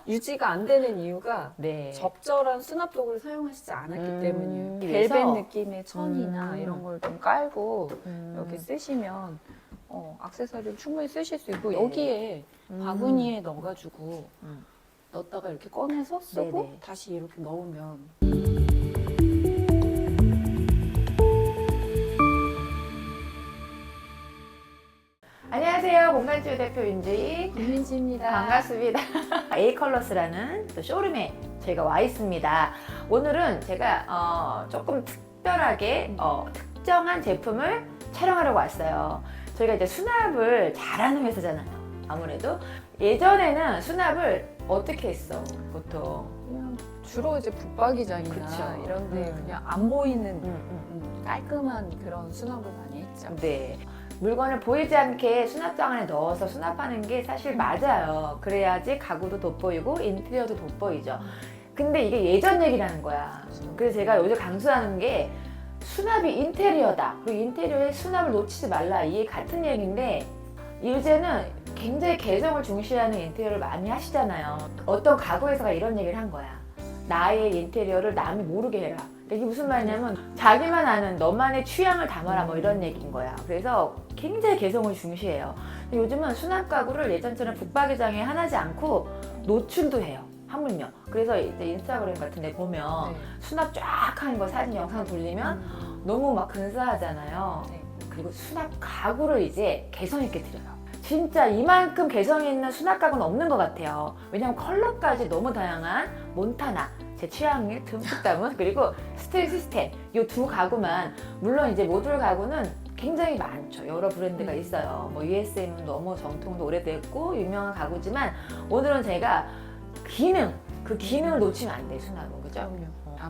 유지가 안 되는 이유가 네. 적절한 수납 도구를 사용하시지 않았기 때문이에요. 그래서? 벨벳 느낌의 천이나 이런 걸 좀 깔고 음. 이렇게 쓰시면 액세서리를 충분히 쓰실 수 있고 네. 여기에 바구니에 넣어가지고 음. 넣었다가 이렇게 꺼내서 쓰고 네네. 다시 이렇게 넣으면 안녕하세요. 공간치유 대표 윤주희. 김민지입니다. 반갑습니다. A컬러스라는 또 쇼룸에 저희가 와 있습니다. 오늘은 제가 조금 특별하게 특정한 제품을 촬영하려고 왔어요. 저희가 이제 수납을 잘하는 회사잖아요. 아무래도 예전에는 수납을 어떻게 했어? 보통 그냥 주로 이제 붙박이장이나 그쵸. 이런데 그냥 안 보이는 음. 깔끔한 그런 수납을 많이 했죠. 네. 물건을 보이지 않게 수납장 안에 넣어서 수납하는 게 사실 맞아요. 그래야지 가구도 돋보이고 인테리어도 돋보이죠. 근데 이게 예전 얘기라는 거야. 그래서 제가 요즘 강조하는 게 수납이 인테리어다. 그리고 인테리어에 수납을 놓치지 말라. 이게 같은 얘기인데 이제는 굉장히 개성을 중시하는 인테리어를 많이 하시잖아요. 어떤 가구 회사가 이런 얘기를 한 거야. 나의 인테리어를 남이 모르게 해라. 이게 무슨 말이냐면 자기만 아는 너만의 취향을 담아라 뭐 이런 얘기인 거야. 그래서 굉장히 개성을 중시해요. 근데 요즘은 수납 가구를 예전처럼 붙박이장에 하나지 않고 노출도 해요. 하물며. 그래서 이제 인스타그램 같은 데 보면 네. 수납 쫙 하는 거 사진 영상 돌리면 너무 막 근사하잖아요. 네. 그리고 수납 가구를 이제 개성 있게 드려요. 진짜 이만큼 개성 있는 수납 가구는 없는 것 같아요. 왜냐면 컬러까지 너무 다양한 몬타나, 제 취향을 듬뿍 담은 그리고 스틸 시스템 이 두 가구만, 물론 이제 모듈 가구는 굉장히 많죠. 여러 브랜드가 있어요. 뭐 USM은 너무 정통도 오래됐고 유명한 가구지만 오늘은 제가 그 기능을 놓치면 안 돼, 수납은. 그죠?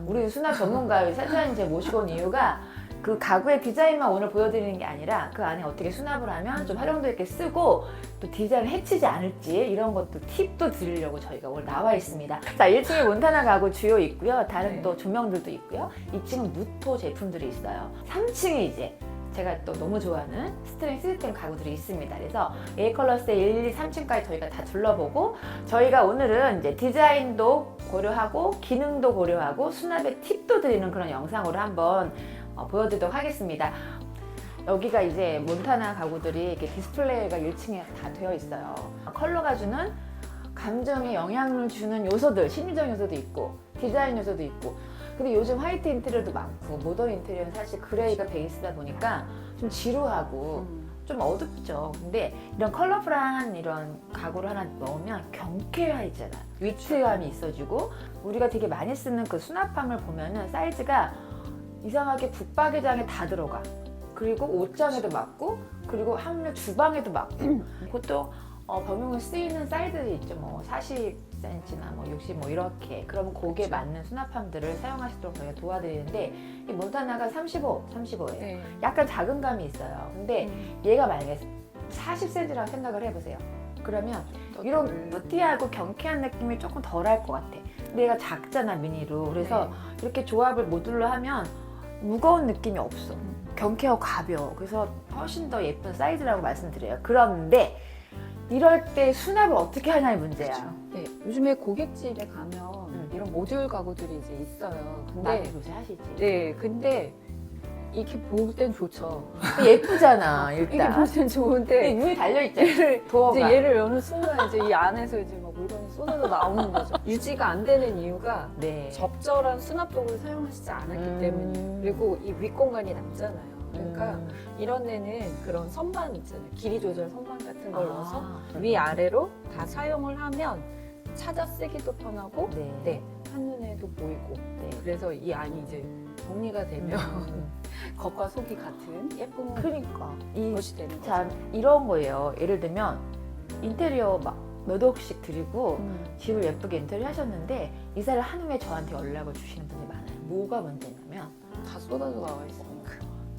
우리 수납 전문가 센터장님 제가 모시고 온 이유가 그 가구의 디자인만 오늘 보여드리는 게 아니라 그 안에 어떻게 수납을 하면 좀 활용도 있게 쓰고 또 디자인을 해치지 않을지 이런 것도 팁도 드리려고 저희가 오늘 나와 있습니다. 자, 1층에 몬타나 가구 주요 있고요. 다른 네. 또 조명들도 있고요. 2층은 무토 제품들이 있어요. 3층에 이제 제가 또 너무 좋아하는 스트링 시스템 가구들이 있습니다. 그래서 A컬러스의 1, 2, 3층까지 저희가 다 둘러보고 저희가 오늘은 이제 디자인도 고려하고 기능도 고려하고 수납의 팁도 드리는 그런 영상으로 한번 보여드리도록 하겠습니다. 여기가 이제 몬타나 가구들이 이렇게 디스플레이가 1층에 다 되어 있어요. 컬러가 주는 감정에 영향을 주는 요소들, 심리적 요소도 있고 디자인 요소도 있고. 근데 요즘 화이트 인테리어도 많고 모던 인테리어는 사실 그레이가 베이스다 보니까 좀 지루하고 좀 어둡죠. 근데 이런 컬러풀한 이런 가구를 하나 넣으면 경쾌해지잖아. 위트감이 있어지고 우리가 되게 많이 쓰는 그 수납함을 보면은 사이즈가 이상하게 붙박이장에 다 들어가. 그리고 옷장에도 맞고 그리고 하물며 주방에도 맞고 보통 범용에 쓰이는 사이즈들이 있죠. 뭐 40cm나 뭐 60 뭐 이렇게. 그러면 거기에 맞는 수납함들을 사용하시도록 저희가 도와드리는데 이 몬타나가 35예요. 네. 약간 작은 감이 있어요. 근데 얘가 만약에 40cm라고 생각을 해보세요. 그러면 이런 뿌띠하고 경쾌한 느낌이 조금 덜할 것 같아. 근데 얘가 작잖아, 미니로. 그래서 이렇게 조합을 모듈로 하면 무거운 느낌이 없어. 경쾌하고 가벼워. 그래서 훨씬 더 예쁜 사이즈라고 말씀드려요. 그런데 이럴 때 수납을 어떻게 하냐의 문제야. 그렇죠. 네, 요즘에 고깃집에 가면 이런 모듈 가구들이 이제 있어요. 근데 나도 요새 하시지. 네, 근데 이렇게 볼 땐 좋죠. 예쁘잖아, 이게 일단. 볼 땐 좋은데 위에 달려있잖아. 이제 도어가. 얘를 여는 순간 이제 이 안에서 이제 막 물건이 쏟아져 나오는 거죠. 유지가 안 되는 이유가 네. 적절한 수납 도구를 사용하시지 않았기 때문이에요. 그리고 이 윗공간이 남잖아요. 그러니까 이런 데는 그런 선반 있잖아요. 길이 조절 선반 같은 걸 넣어서 위아래로 다 사용을 하면 찾아 쓰기도 편하고 네, 한눈에도 보이고 그래서 이 안이 이제 정리가 되면 겉과 속이 같은 예쁜 그러니까 것이 되는 거죠. 참 이런 거예요. 예를 들면 인테리어 막 몇 억씩 드리고 집을 예쁘게 인테리어 하셨는데 이사를 한 후에 저한테 연락을 주시는 분이 많아요. 뭐가 문제냐면 다 쏟아져 나와 있으니까.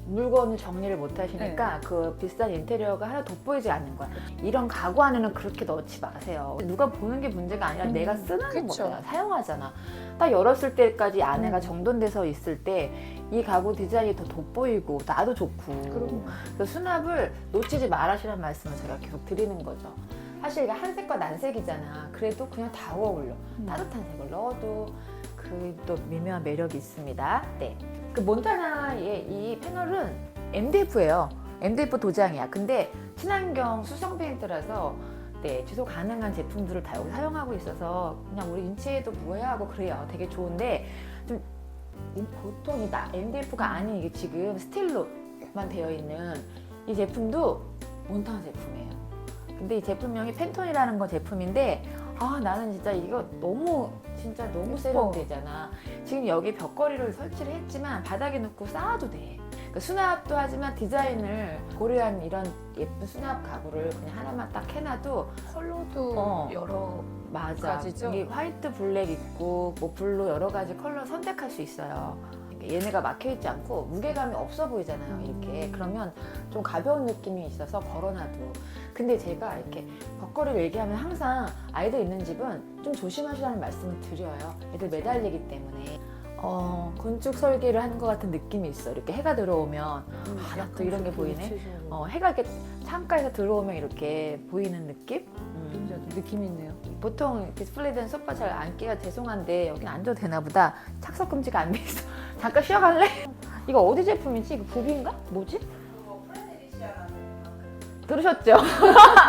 물건을 정리를 못 하시니까 그 비싼 인테리어가 하나 돋보이지 않는 거야. 이런 가구 안에는 그렇게 넣지 마세요. 누가 보는 게 문제가 아니라 내가 쓰는 그쵸. 거야. 사용하잖아. 딱 열었을 때까지 안에가 정돈돼서 있을 때 이 가구 디자인이 더 돋보이고 나도 좋고. 그럼요. 그래서 수납을 놓치지 말으시라는 말씀을 제가 계속 드리는 거죠. 사실 이게 한색과 난색이잖아. 그래도 그냥 다 어울려. 따뜻한 색을 넣어도 그 또 미묘한 매력이 있습니다. 네. 그 몬타나의 이 패널은 MDF예요. MDF 도장이야. 근데 친환경 수성 페인트라서 네, 지속 가능한 제품들을 다 여기 사용하고 있어서 그냥 우리 인체에도 무해하고 그래요. 되게 좋은데 좀 보통 이 MDF가 아닌 이게 지금 스틸로만 되어 있는 이 제품도 몬타나 제품이에요. 근데 이 제품명이 펜톤이라는 거 제품인데 나는 진짜 이거 진짜 너무 세련되잖아. 지금 여기 벽걸이를 설치를 했지만 바닥에 놓고 쌓아도 돼. 그러니까 수납도 하지만 디자인을 고려한 이런 예쁜 수납 가구를 그냥 하나만 딱 해놔도 컬러도 여러 맞아. 가지죠? 이게 화이트, 블랙 있고 뭐 블루 여러 가지 컬러 선택할 수 있어요. 얘네가 막혀있지 않고 무게감이 없어 보이잖아요. 이렇게 그러면 좀 가벼운 느낌이 있어서 걸어놔도. 근데 제가 이렇게 벽걸이를 얘기하면 항상 아이들 있는 집은 좀 조심하시라는 말씀을 드려요. 애들 매달리기 때문에. 건축 설계를 하는 것 같은 느낌이 있어. 이렇게 해가 들어오면 나 또 이런 게 보이네. 해가 이렇게 창가에서 들어오면 이렇게 보이는 느낌? 진짜 느낌 있네요. 보통 디스플레이된 소파 잘 앉기가 죄송한데 여긴 앉아도 되나 보다. 착석 금지가 안 돼 있어. 잠깐 쉬어갈래? 이거 어디 제품이지? 이거 부비인가? 뭐지? 들으셨죠?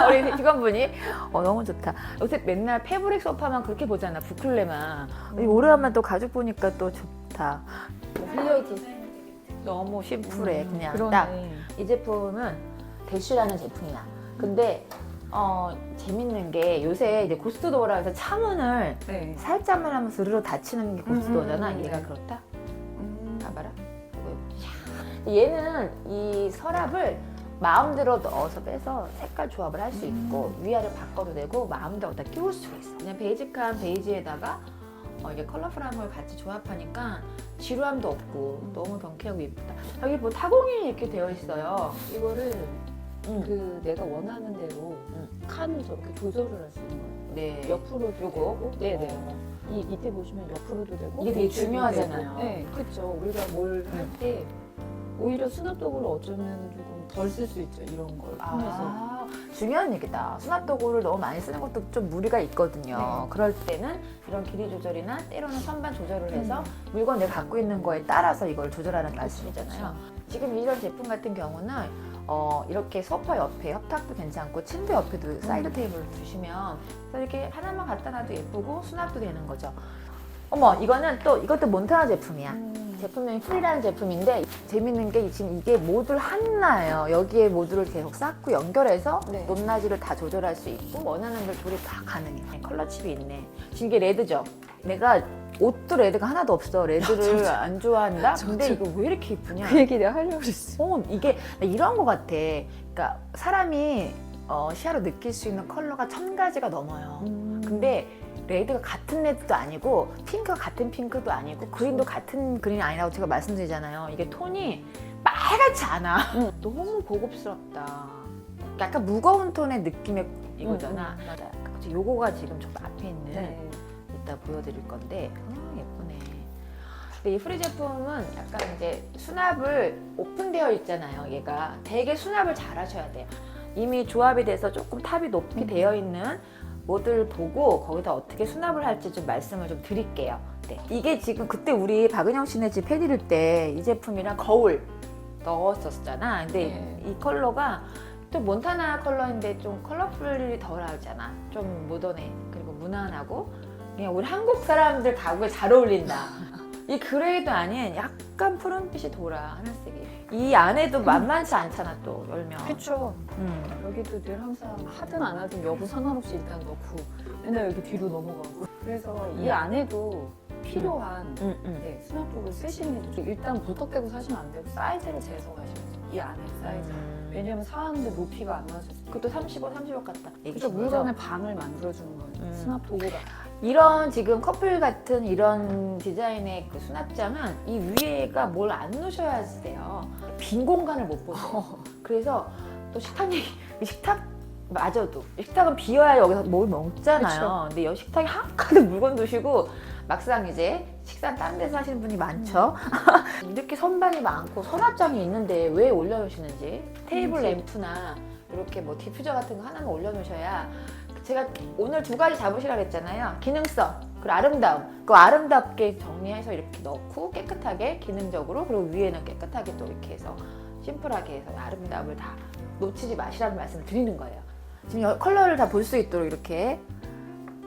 우리 직원분이 너무 좋다. 요새 맨날 패브릭 소파만 그렇게 보잖아. 부클레만. 오래간만 또 가죽 보니까 또 좋다. 실력이 너무 심플해. 그냥 그러네. 딱 이 제품은 대쉬라는 제품이야. 근데 재밌는 게 요새 이제 고스트도어라 해서 창문을 네. 살짝만 하면 스르르 닫히는 게 고스트도어잖아. 얘가 네. 그렇다? 봐봐라. 얘는 이 서랍을 마음대로 넣어서 빼서 색깔 조합을 할 수 있고 위아래 바꿔도 되고 마음대로 다 끼울 수가 있어. 그냥 베이직한 베이지에다가 이게 컬러풀한 걸 같이 조합하니까 지루함도 없고 너무 경쾌하고 예쁘다. 여기 뭐 타공이 이렇게 되어 있어요. 이거를 그 내가 원하는 대로 칸을 저렇게 조절을 할 수 있는 거예요. 네. 옆으로도 요거? 되고, 네네. 이 밑에 보시면 옆으로도 되고, 이게 되게 밑에도 중요하잖아요. 되고. 네, 그렇죠. 우리가 뭘 할 때 오히려 수납도구를 어쩌면 조금 덜 쓸 수 있죠. 이런 걸 통해서. 중요한 얘기다. 수납 도구를 너무 많이 쓰는 것도 좀 무리가 있거든요. 네. 그럴 때는 이런 길이 조절이나 때로는 선반 조절을 해서 물건 내가 갖고 있는 거에 따라서 이걸 조절하는 말씀이잖아요. 지금 이런 제품 같은 경우는 이렇게 소파 옆에 협탁도 괜찮고 침대 옆에도 사이드 테이블을 두시면 이렇게 하나만 갖다 놔도 예쁘고 수납도 되는 거죠. 어머, 이것도 몬타나 제품이야. 제품명이 풀이라는 제품인데 재밌는 게 지금 이게 모듈 하나예요. 여기에 모듈을 계속 쌓고 연결해서 네. 높낮이를 다 조절할 수 있고 원하는 걸 조립 다 가능해. 컬러 칩이 있네. 지금 이게 레드죠? 내가 옷도 레드가 하나도 없어. 레드를 안 좋아한다? 근데 이거 왜 이렇게 이쁘냐? 그 얘기 내가 하려고 그랬어. 이게 이런 거 같아. 그러니까 사람이 시야로 느낄 수 있는 컬러가 1000가지가 넘어요. 근데 레드가 같은 레드도 아니고 핑크가 같은 핑크도 아니고 그린도 같은 그린이 아니라고 제가 말씀드리잖아요. 이게 톤이 빨갛지 않아. 너무 고급스럽다. 약간 무거운 톤의 느낌의 이거잖아. 맞아. 요거가 지금 저 앞에 있는 네. 이따 보여드릴 건데 예쁘네. 근데 이 프리 제품은 약간 이제 수납을 오픈되어 있잖아요. 얘가 되게 수납을 잘 하셔야 돼요. 이미 조합이 돼서 조금 탑이 높이 되어 있는 모듈 보고 거기다 어떻게 수납을 할지 좀 말씀을 좀 드릴게요. 네. 이게 지금 그때 우리 박은영 씨네 집 해드릴 때 이 제품이랑 거울 넣었었잖아. 근데 네. 이 컬러가 또 몬타나 컬러인데 좀 컬러풀이 덜하잖아. 좀 모던해. 그리고 무난하고 그냥 우리 한국 사람들 가구에 잘 어울린다. 이 그레이도 아닌 약간 푸른빛이 돌아. 하늘색이. 이 안에도 만만치 않잖아 또 열면. 그렇죠. 여기도 늘 항상 하든 안 하든 여부 상관없이 일단 넣고 맨날 여기 뒤로 넘어가고. 그래서 이 안에도 필요한 네, 수납도구 쓰시면 좋죠. 일단 무턱대고 사시면 안 되고 사이즈를 재서 가시면서 이 안에 사이즈. 왜냐면 사는데 높이가 안 맞았을 때. 그것도 35 같다. 그래서 물건의 방을 만들어주는 거예요. 수납 도구가. 이런 지금 커플 같은 이런 디자인의 그 수납장은 이 위에가 뭘 안 넣으셔야 돼요. 빈 공간을 못 보세요. 그래서 또 식탁마저도 식탁은 비어야 여기서 뭘 먹잖아요. 그쵸. 근데 여기 식탁에 한가득 물건 두시고 막상 이제 식사 딴 데서 하시는 분이 많죠. 이렇게 선반이 많고 서랍장이 있는데 왜 올려놓으시는지 테이블 램프나 이렇게 뭐 디퓨저 같은 거 하나만 올려놓으셔야 제가 오늘 두 가지 잡으시라고 했잖아요. 기능성 그리고 아름다움. 그 아름답게 정리해서 이렇게 넣고 깨끗하게 기능적으로 그리고 위에는 깨끗하게 또 이렇게 해서 심플하게 해서 아름다움을 다 놓치지 마시라는 말씀을 드리는 거예요. 지금 컬러를 다 볼 수 있도록 이렇게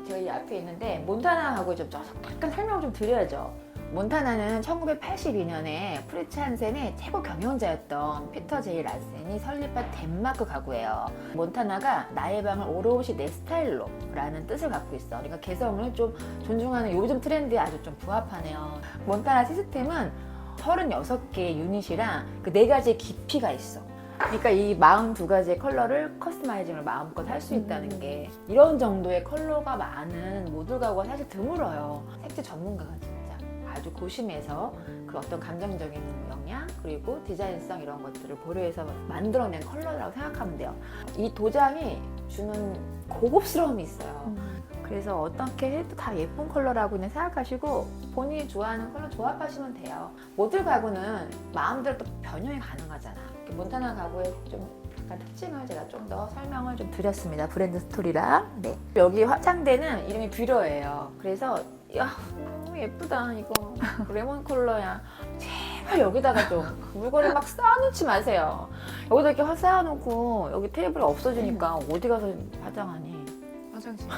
저희 앞에 있는데 몬타나하고 좀 약간 설명을 좀 드려야죠. 몬타나는 1982년에 프리츠 한센의 최고 경영자였던 피터 제이 라센이 설립한 덴마크 가구예요. 몬타나가 나의 방을 오롯이 내 스타일로 라는 뜻을 갖고 있어. 그러니까 개성을 좀 존중하는 요즘 트렌드에 아주 좀 부합하네요. 몬타나 시스템은 36개의 유닛이랑 그 4가지의 깊이가 있어. 그러니까 이 42가지의 컬러를 커스터마이징을 마음껏 할 수 있다는 게 이런 정도의 컬러가 많은 모듈 가구가 사실 드물어요. 색지 전문가가 진짜 아주 고심해서 그 어떤 감정적인 영향 그리고 디자인성 이런 것들을 고려해서 만들어낸 컬러라고 생각하면 돼요. 이 도장이 주는 고급스러움이 있어요. 그래서 어떻게 해도 다 예쁜 컬러라고 그냥 생각하시고 본인이 좋아하는 컬러 조합하시면 돼요. 모듈 가구는 마음대로 또 변형이 가능하잖아. 몬타나 가구의 좀 약간 특징을 제가 좀 더 설명을 좀 드렸습니다. 브랜드 스토리랑. 네. 여기 화장대는 이름이 뷰러예요. 그래서 야 너무 예쁘다 이거 레몬 컬러야. 제발 여기다가 좀 물건을 막 쌓아놓지 마세요. 여기다 이렇게 쌓아놓고 여기 테이블 없어지니까 어디 가서 화장하니? 화장실.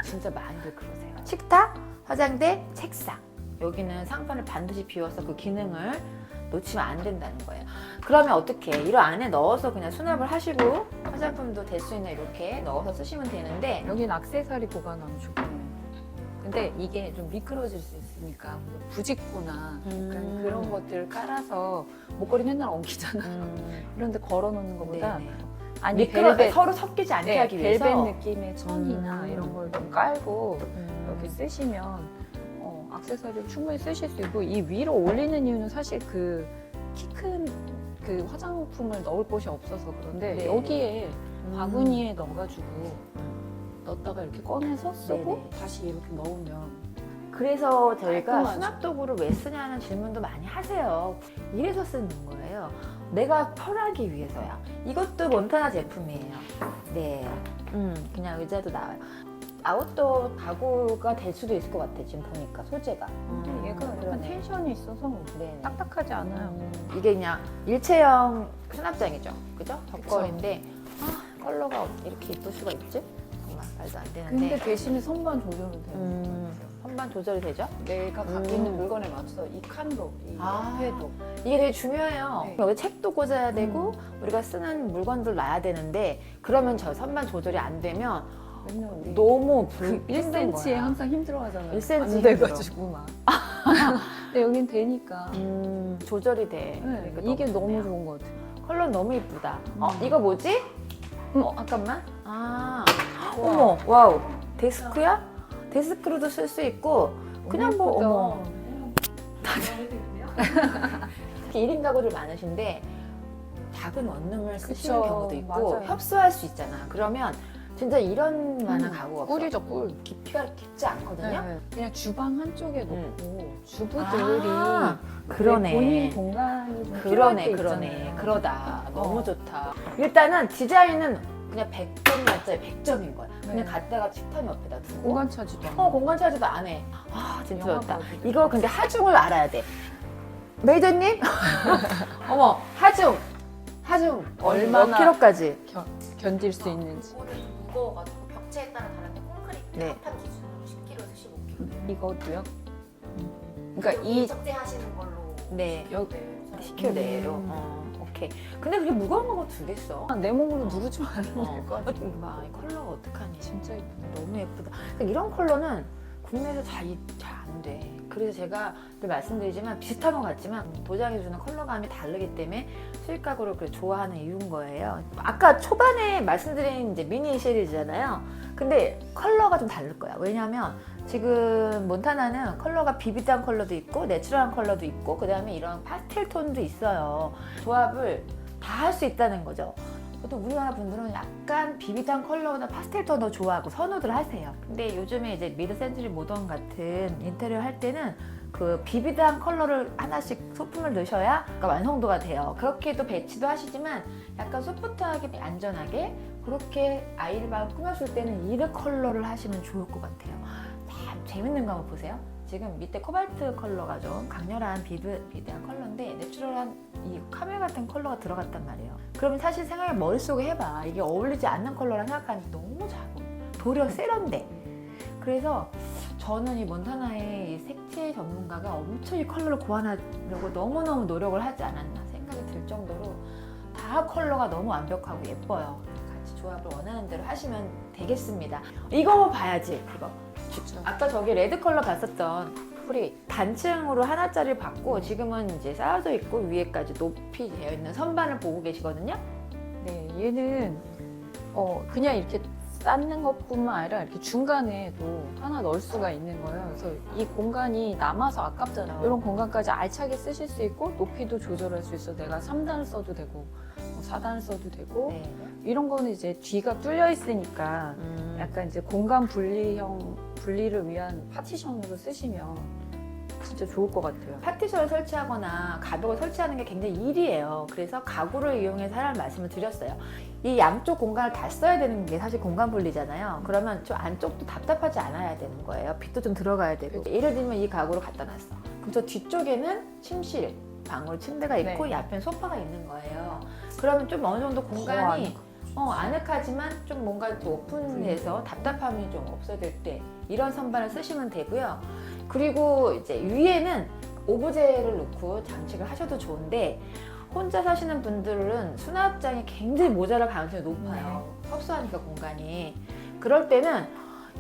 진짜 많이들 그러세요. 식탁, 화장대, 책상. 여기는 상판을 반드시 비워서 그 기능을 놓치면 안 된다는 거예요. 그러면 어떻게 해? 이런 안에 넣어서 그냥 수납을 하시고 화장품도 될 수 있는 이렇게 넣어서 쓰시면 되는데 여긴 액세서리 보관하면 좋겠네. 근데 이게 좀 미끄러질 수 있으니까 뭐 부직포나 약간 그런 것들을 깔아서 목걸이 맨날 엉키잖아. 이런데 걸어놓는 것보다 네네. 아니 벨벳 서로 섞이지 않게 네, 하기 위해서 벨벳 느낌의 천이나 이런 걸 좀 깔고 이렇게 음. 쓰시면 액세서리를 충분히 쓰실 수 있고 이 위로 올리는 이유는 사실 그 키 큰 그 화장품을 넣을 곳이 없어서 그런데 네. 여기에 바구니에 넣어가지고 넣었다가 이렇게 꺼내서 쓰고 네네. 다시 이렇게 넣으면 그래서 저희가 깔끔하죠. 수납 도구를 왜 쓰냐는 질문도 많이 하세요. 이래서 쓰는 거예요. 내가 편하기 위해서야. 이것도 몬타나 제품이에요. 네, 그냥 의자도 나와요. 아웃도어 가구가 될 수도 있을 것 같아. 지금 보니까 소재가. 근데 얘가 약간 그러네. 텐션이 있어서 네. 딱딱하지 않아요. 이게 그냥 일체형 수납장이죠. 그죠? 벽걸인데 컬러가 이렇게 이쁠 수가 있지? 정말 말도 안 되는데. 근데 대신에 선반 조절은 돼요. 선반 조절이 되죠? 내가 갖고 있는 물건에 맞춰서 이 칸도, 이 옆에도 이게 되게 중요해요. 네. 여기 책도 꽂아야 되고 우리가 쓰는 물건들 놔야 되는데 그러면 저 선반 조절이 안 되면 맨날 우리 너무 그 1cm에 항상 힘들어하잖아요. 1cm 안 돼가지고 막. 근데 여긴 되니까. 조절이 돼. 네, 그러니까 이게 너무 좋네요. 좋은 것 같아요. 컬러 너무 이쁘다. 이거 뭐지? 잠깐만. 우와. 어머, 와우. 데스크야? 데스크로도 쓸 수 있고 그냥 뭐 예쁘다. 어머. 특히 1인 가구들 많으신데 작은 원룸을 쓰시는 그쵸, 경우도 있고 맞아요. 협소할 수 있잖아. 그러면 진짜 이런 만한 가구가 없어. 꿀이죠, 꿀. 깊이가 깊지 않거든요. 네, 그냥 주방 한쪽에 놓고 주부들이 그러네. 본인 공간이 좀 필요할 때 그러네. 있잖아요. 그러다. 너무 좋다. 일단은 디자인은 그냥 100점 만점에 100점인 거야. 그냥 네. 갖다가 식탁 옆에다 두고. 공간 차지도 안 공간 차지도 안 해. 진짜 영화 좋다. 봐도 이거 근데 하중을 알아야 돼. 메이저님? 어머, 하중 얼마나 몇 킬로까지? 견딜 수 있는지. 무거워가지고 벽체에 따라 다른데 콘크리트 네. 합판 기준으로 10kg에서 15kg. 이것도요? 그러니까 이 적재하시는 걸로. 네. 여기 10kg 내로. 오케이. 근데 그렇게 무거운 거 두 개 써. 내 몸으로 누르지 말면 될 것 같아. 봐, 이 컬러가 어떡하니? 진짜 예쁘다. 너무 예쁘다. 그러니까 이런 컬러는 국내에서 잘 안 돼. 그래서 제가 늘 말씀드리지만 비슷한 것 같지만 도장이 주는 컬러감이 다르기 때문에 수입 가구를 그렇게 좋아하는 이유인 거예요. 아까 초반에 말씀드린 이제 미니 시리즈잖아요. 근데 컬러가 좀 다를 거야. 왜냐하면 지금 몬타나는 컬러가 비비드한 컬러도 있고 내추럴한 컬러도 있고 그 다음에 이런 파스텔 톤도 있어요. 조합을 다 할 수 있다는 거죠. 보통 우리나라 분들은 약간 비비드한 컬러보다 파스텔 톤 더 좋아하고 선호들 하세요. 근데 요즘에 이제 미드 센츄리 모던 같은 인테리어 할 때는 그 비비드한 컬러를 하나씩 소품을 넣으셔야 완성도가 돼요. 그렇게 또 배치도 하시지만 약간 소프트하게 안전하게 그렇게 아이를 막 꾸몄을 때는 이 컬러를 하시면 좋을 것 같아요. 참 재밌는 거 한번 보세요. 지금 밑에 코발트 컬러가 좀 강렬한 비드한 컬러인데 내추럴한 이 카멜 같은 컬러가 들어갔단 말이에요. 그러면 사실 생각해 머릿속에 해봐. 이게 어울리지 않는 컬러라 생각하니까 너무 작아. 도리어 세련돼. 그래서 저는 이 몬타나의 이 색채 전문가가 엄청 이 컬러를 고안하려고 너무너무 노력을 하지 않았나 생각이 들 정도로 다 컬러가 너무 완벽하고 예뻐요. 같이 조합을 원하는 대로 하시면 되겠습니다. 이거 봐야지. 이거. 아까 저기 레드 컬러 봤었던 풀이 단층으로 하나짜리 받고 지금은 이제 쌓여져 있고 위에까지 높이 되어 있는 선반을 보고 계시거든요. 네, 얘는 그냥 이렇게 쌓는 것뿐만 아니라 이렇게 중간에도 하나 넣을 수가 있는 거예요. 그래서 이 공간이 남아서 아깝잖아요. 이런 공간까지 알차게 쓰실 수 있고 높이도 조절할 수 있어. 내가 3단 써도 되고 4단 써도 되고 네. 이런 거는 이제 뒤가 뚫려 있으니까 약간 이제 공간 분리를 위한 파티션으로 쓰시면 진짜 좋을 것 같아요. 파티션을 설치하거나 가벽을 설치하는 게 굉장히 일이에요. 그래서 가구를 이용해서 하라는 말씀을 드렸어요. 이 양쪽 공간을 다 써야 되는 게 사실 공간 분리잖아요. 그러면 저 안쪽도 답답하지 않아야 되는 거예요. 빛도 좀 들어가야 되고. 예를 들면 이 가구를 갖다 놨어. 그럼 저 뒤쪽에는 침실, 방으로 침대가 있고 네. 이 앞에는 소파가 있는 거예요. 그러면 좀 어느 정도 공간이 아늑하지만 좀 뭔가 좀 오픈해서 답답함이 좀 없어질 때 이런 선반을 쓰시면 되고요. 그리고 이제 위에는 오브제를 놓고 장식을 하셔도 좋은데 혼자 사시는 분들은 수납장이 굉장히 모자랄 가능성이 높아요. 협소하니까 공간이. 그럴 때는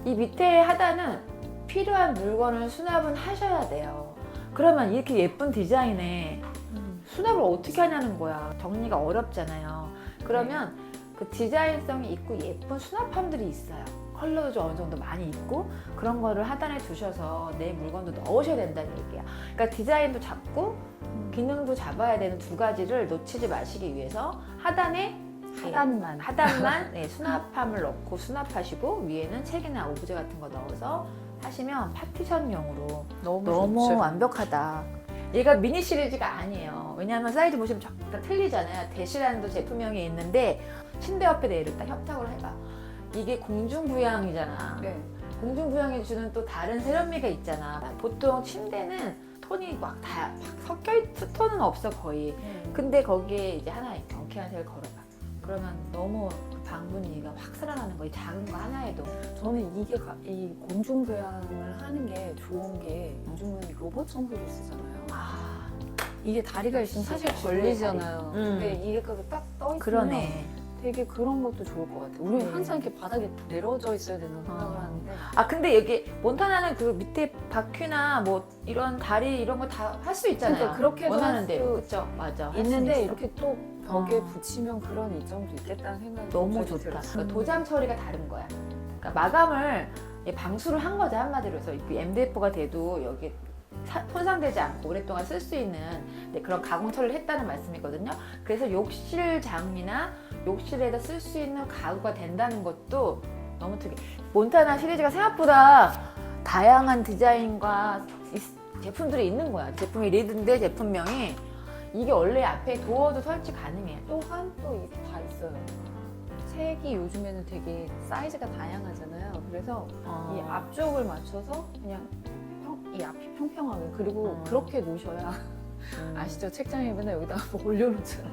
이 밑에 하단은 필요한 물건을 수납은 하셔야 돼요. 그러면 이렇게 예쁜 디자인에 수납을 어떻게 하냐는 거야. 정리가 어렵잖아요. 그러면 그 디자인성이 있고 예쁜 수납함들이 있어요. 컬러도 좀 어느 정도 많이 있고 그런 거를 하단에 두셔서 내 물건도 넣으셔야 된다는 얘기야. 그러니까 디자인도 잡고 기능도 잡아야 되는 두 가지를 놓치지 마시기 위해서 하단에 하단만 네, 수납함을 넣고 수납하시고 위에는 책이나 오브제 같은 거 넣어서 하시면 파티션용으로 너무 좋죠. 완벽하다. 얘가 미니 시리즈가 아니에요. 왜냐하면 사이즈 보시면 다 틀리잖아요. 대시라는 제품명이 있는데 침대 옆에 얘를 딱 협탁을 해봐. 이게 공중부양이잖아. 네. 공중부양이 주는 또 다른 세련미가 있잖아. 보통 침대는 톤이 막 다 섞여있, 투톤은 없어 거의. 근데 거기에 이제 하나 경쾌한 색을 걸어봐. 그러면 너무 그 방 분위기가 확 살아나는 거야. 이 작은 거 하나에도. 저는 이게 이 공중부양을 하는 게 좋은 게 요즘은 로봇 청소기 쓰잖아요. 아, 이게 다리가 있으면 사실 걸리잖아요. 근데 이게 딱 떠 있으면 그러네. 되게 그런 것도 좋을 것 같아요. 우리는 네. 항상 이렇게 바닥에 내려져 있어야 되는 생각을 하는데 아 근데 여기 몬타나는 그 밑에 바퀴나 뭐 이런 다리 이런 거 다 할 수 있잖아요. 그러니까 그렇게도 원하는 할 대로. 수 그쵸? 맞아. 할 수는 있는데 있어. 이렇게 또 벽에 붙이면 그런 이점도 있겠다는 생각이 너무 갑자기 좋다. 들었어요. 그러니까 도장 처리가 다른 거야. 그러니까 마감을 방수를 한 거죠 한마디로 해서 MDF가 돼도 여기 손상되지 않고 오랫동안 쓸 수 있는 그런 가공 처리를 했다는 말씀이거든요. 그래서 욕실장이나 욕실에다 쓸 수 있는 가구가 된다는 것도 너무 특이해. 몬타나 시리즈가 생각보다 다양한 디자인과 제품들이 있는 거야. 제품이 리드인데 제품명이 이게 원래 앞에 도어도 설치 가능해. 또한 또 다 있어요. 책이 요즘에는 되게 사이즈가 다양하잖아요. 그래서 이 앞쪽을 맞춰서 그냥 이 앞이 평평하게 그리고 그렇게 놓으셔야 아시죠? 책장에 맨날 여기다가 뭐 올려놓잖아요.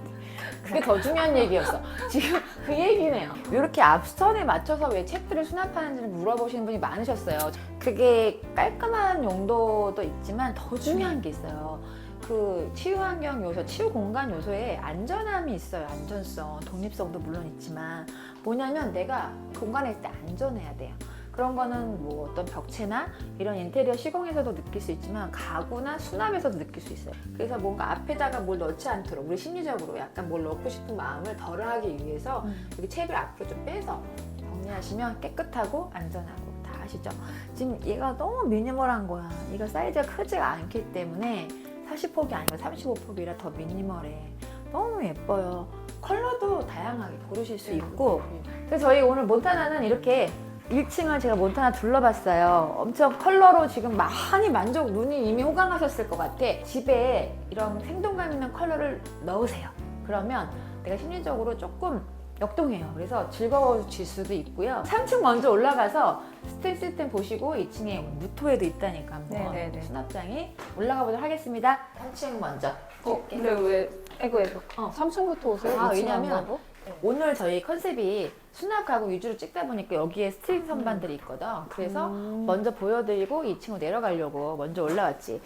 그게 더 중요한 얘기였어. 지금 그 얘기네요. 이렇게 앞선에 맞춰서 왜 책들을 수납하는지를 물어보시는 분이 많으셨어요. 그게 깔끔한 용도도 있지만 더 중요한 게 있어요. 그 치유환경 요소, 치유공간 요소에 안전함이 있어요. 안전성, 독립성도 물론 있지만 뭐냐면 내가 공간에 있을 때 안전해야 돼요. 그런 거는 뭐 어떤 벽체나 이런 인테리어 시공에서도 느낄 수 있지만 가구나 수납에서도 느낄 수 있어요. 그래서 뭔가 앞에다가 뭘 넣지 않도록 우리 심리적으로 약간 뭘 넣고 싶은 마음을 덜어하기 위해서 여기 책을 앞으로 좀 빼서 정리하시면 깨끗하고 안전하고 다 아시죠? 지금 얘가 너무 미니멀한 거야. 이거 사이즈가 크지가 않기 때문에 40폭이 아니고 35폭이라 더 미니멀해. 너무 예뻐요. 컬러도 다양하게 고르실 수 있고 그래서 저희 오늘 몬타나는 이렇게 1층을 제가 몬타나 둘러봤어요. 엄청 컬러로 지금 많이 눈이 이미 호강하셨을 것 같아. 집에 이런 생동감 있는 컬러를 넣으세요. 그러면 내가 심리적으로 조금 역동해요. 그래서 즐거워질 수도 있고요. 3층 먼저 올라가서 스트링 시스템 보시고 2층에 무토에도 있다니까 한번 네네네. 수납장이 올라가 보도록 하겠습니다. 3층 먼저. 근데 왜 아이고 3층부터 오세요? 아, 2층 왜냐면 안 가고? 오늘 저희 컨셉이 수납 가구 위주로 찍다 보니까 여기에 스트링 선반들이 있거든. 그래서 먼저 보여드리고 2층으로 내려가려고 먼저 올라왔지.